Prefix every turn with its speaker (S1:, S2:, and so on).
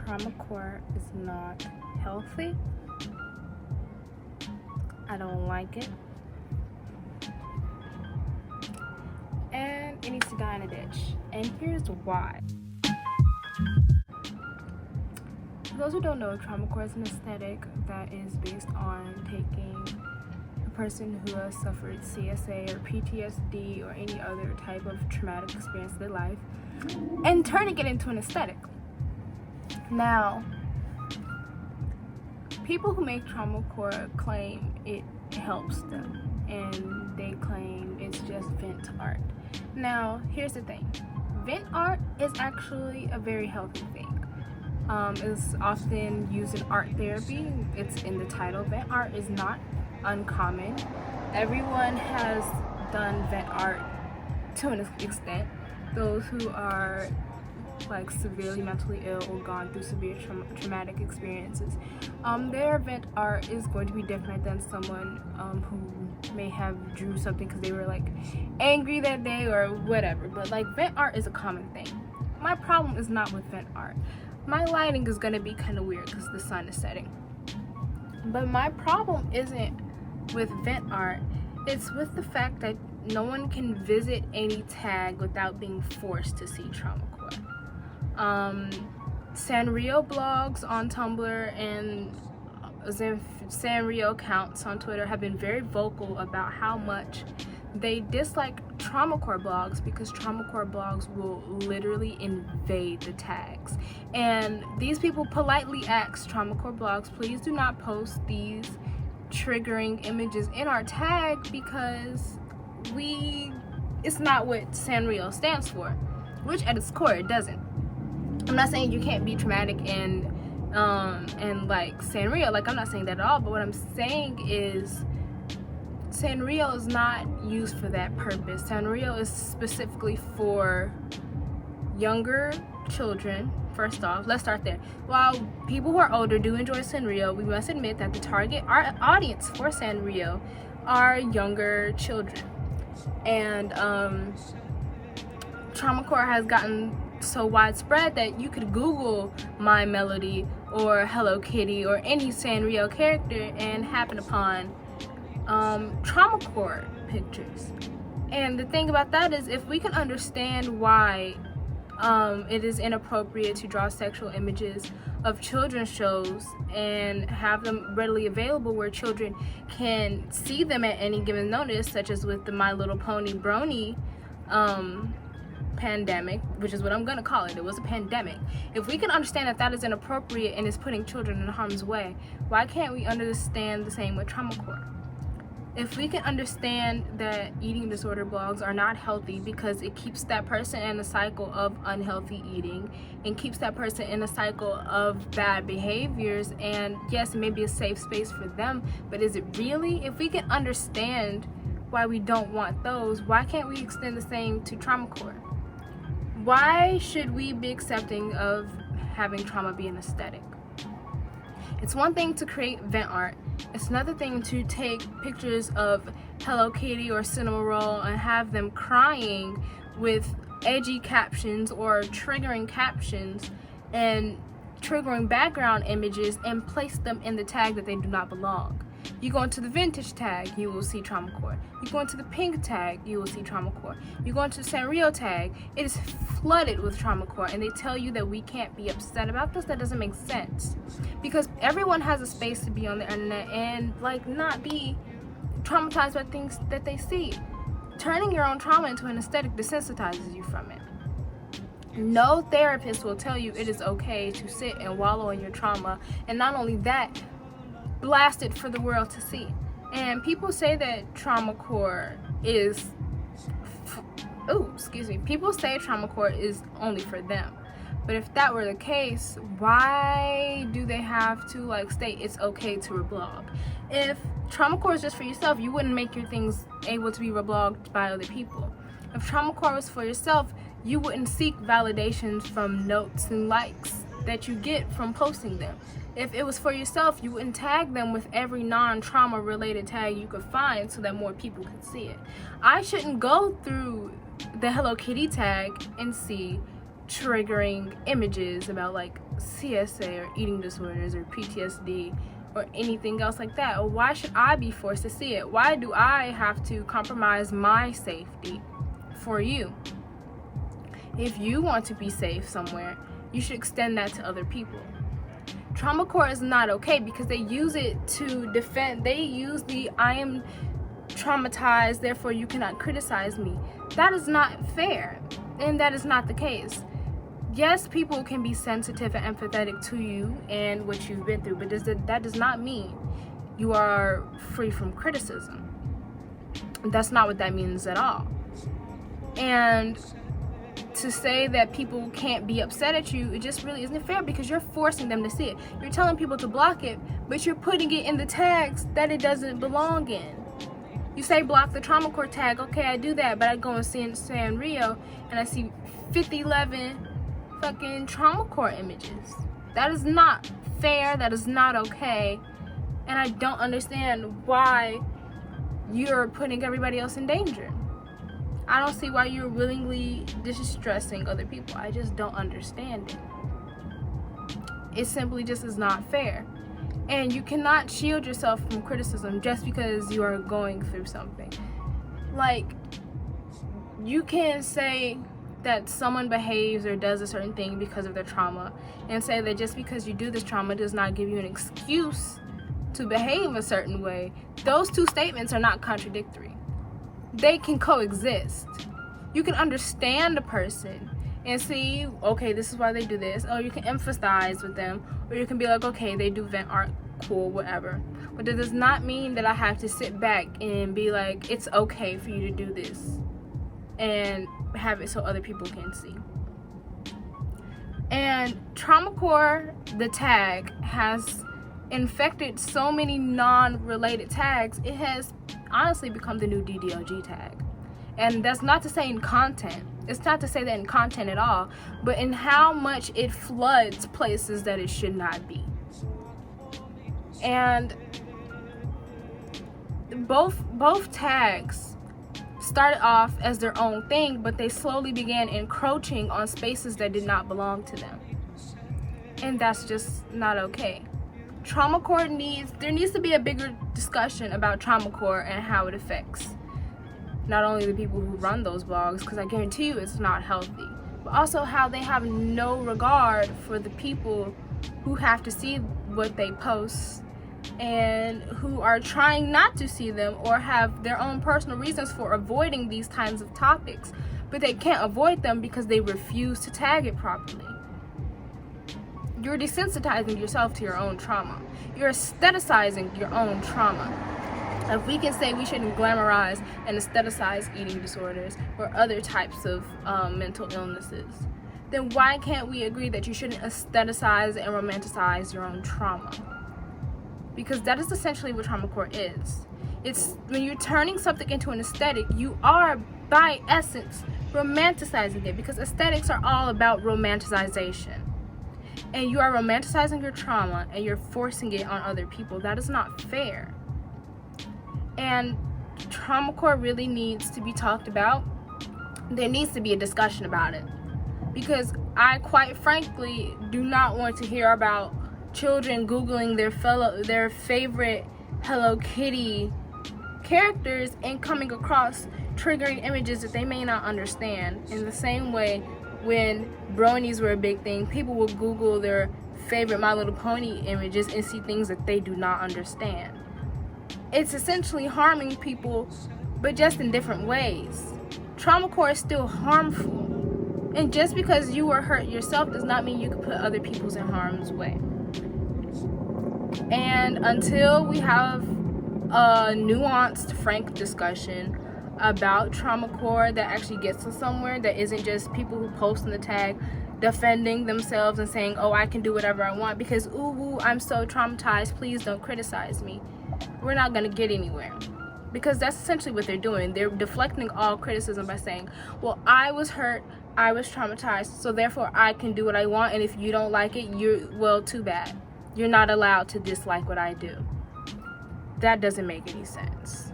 S1: Traumacore is not healthy. I don't like it. And it needs to die in a ditch. And here's why. For those who don't know, Traumacore is an aesthetic that is based on taking a person who has suffered CSA or PTSD or any other type of traumatic experience in their life and turning it into an aesthetic. Now, people who make Traumacore claim it helps them, and they claim it's just vent art. Now, here's the thing. Vent art is actually a very healthy thing. It's often used in art therapy. It's in the title. Vent art is not uncommon. Everyone has done vent art to an extent. Those who are like severely mentally ill or gone through severe traumatic experiences, their vent art is going to be different than someone who may have drew something because they were like angry that day or whatever. But like, vent art is a common thing. My problem is not with vent art. My lighting is going to be kind of weird because the sun is setting. But my problem isn't with vent art. It's with the fact that no one can visit any tag without being forced to see Traumacore. Sanrio blogs on Tumblr and Sanrio accounts on Twitter have been very vocal about how much they dislike Traumacore blogs because Traumacore blogs will literally invade the tags. And these people politely ask Traumacore blogs, please do not post these triggering images in our tag because it's not what Sanrio stands for, which at its core it doesn't. I'm not saying you can't be traumatic and like Sanrio, like I'm not saying that at all, but what I'm saying is Sanrio is not used for that purpose. Sanrio is specifically for younger children. First off, let's start there. While people who are older do enjoy Sanrio, we must admit that the target audience for Sanrio are younger children. And Traumacore has gotten so widespread that you could Google My Melody or Hello Kitty or any Sanrio character and happen upon Traumacore pictures. And the thing about that is, if we can understand why it is inappropriate to draw sexual images of children's shows and have them readily available where children can see them at any given notice, such as with the My Little Pony Brony pandemic, which is what I'm gonna call it. It was a pandemic. If we can understand that that is inappropriate and is putting children in harm's way, why can't we understand the same with Traumacore? If we can understand that eating disorder blogs are not healthy because it keeps that person in a cycle of unhealthy eating and keeps that person in a cycle of bad behaviors, and yes, it may be a safe space for them, but is it really? If we can understand why we don't want those, why can't we extend the same to Traumacore? Why should we be accepting of having trauma be an aesthetic? It's one thing to create vent art. It's another thing to take pictures of Hello Kitty or Cinema Roll and have them crying with edgy captions or triggering captions and triggering background images and place them in the tag that they do not belong. You go into the vintage tag, you will see Traumacore. You go into the pink tag, you will see Traumacore. You go into the Sanrio tag, it is flooded with Traumacore, and they tell you that we can't be upset about this. That doesn't make sense. Because everyone has a space to be on the internet and like not be traumatized by things that they see. Turning your own trauma into an aesthetic desensitizes you from it. No therapist will tell you it is okay to sit and wallow in your trauma, and not only that, blast it for the world to see. And people say that Traumacore is people say Traumacore is only for them. But if that were the case, why do they have to like state it's okay to reblog? If Traumacore is just for yourself, you wouldn't make your things able to be reblogged by other people. If Traumacore was for yourself, you wouldn't seek validations from notes and likes that you get from posting them. If it was for yourself, you wouldn't tag them with every non-trauma related tag you could find so that more people could see it. I shouldn't go through the Hello Kitty tag and see triggering images about like CSA or eating disorders or PTSD or anything else like that? Or why should I be forced to see it? Why do I have to compromise my safety for you? If you want to be safe somewhere, you should extend that to other people. Traumacore is not okay because they use it to defend. They use the I am traumatized, therefore you cannot criticize me. That is not fair, and that is not the case. Yes, people can be sensitive and empathetic to you and what you've been through, but that does not mean you are free from criticism. That's not what that means at all. And to say that people can't be upset at you, it just really isn't fair because you're forcing them to see it. You're telling people to block it, but you're putting it in the tags that it doesn't belong in. You say block the Traumacore tag, okay, I do that, but I go and see in Sanrio and I see 5011 fucking Traumacore images. That is not fair, that is not okay, and I don't understand why you're putting everybody else in danger. I don't see why you're willingly distressing other people. I just don't understand it. It simply just is not fair. And you cannot shield yourself from criticism just because you are going through something. Like, you can say that someone behaves or does a certain thing because of their trauma, and say that just because you do this trauma does not give you an excuse to behave a certain way. Those two statements are not contradictory. They can coexist. You can understand a person and see, okay, this is why they do this, or you can empathize with them, or you can be like, okay, they do vent art, cool, whatever. But that does not mean that I have to sit back and be like, it's okay for you to do this and have it so other people can see. And Traumacore, the tag, has infected so many non-related tags, it has honestly become the new DDLG tag. And that's not to say in content. It's not to say that in content at all, but in how much it floods places that it should not be. And both tags started off as their own thing, but they slowly began encroaching on spaces that did not belong to them. And that's just not okay. There needs to be a bigger discussion about Traumacore and how it affects not only the people who run those blogs, because I guarantee you it's not healthy, but also how they have no regard for the people who have to see what they post and who are trying not to see them or have their own personal reasons for avoiding these kinds of topics, but they can't avoid them because they refuse to tag it properly. You're desensitizing yourself to your own trauma. You're aestheticizing your own trauma. If we can say we shouldn't glamorize and aestheticize eating disorders or other types of mental illnesses, then why can't we agree that you shouldn't aestheticize and romanticize your own trauma? Because that is essentially what Traumacore is. It's when you're turning something into an aesthetic, you are, by essence, romanticizing it, because aesthetics are all about romanticization. And you are romanticizing your trauma and you're forcing it on other people. That is not fair. And Traumacore really needs to be talked about. There needs to be a discussion about it. Because I quite frankly do not want to hear about children Googling their favorite Hello Kitty characters and coming across triggering images that they may not understand. In the same way, when bronies were a big thing, people would Google their favorite My Little Pony images and see things that they do not understand. It's essentially harming people, but just in different ways. Traumacore is still harmful. And just because you were hurt yourself does not mean you can put other people in harm's way. And until we have a nuanced, frank discussion about Traumacore that actually gets us somewhere, that isn't just people who post in the tag defending themselves and saying, oh, I can do whatever I want because, ooh, I'm so traumatized, please don't criticize me, we're not going to get anywhere. Because that's essentially what they're doing. They're deflecting all criticism by saying, well, I was hurt, I was traumatized, so therefore I can do what I want, and if you don't like it, well, too bad. You're not allowed to dislike what I do. That doesn't make any sense.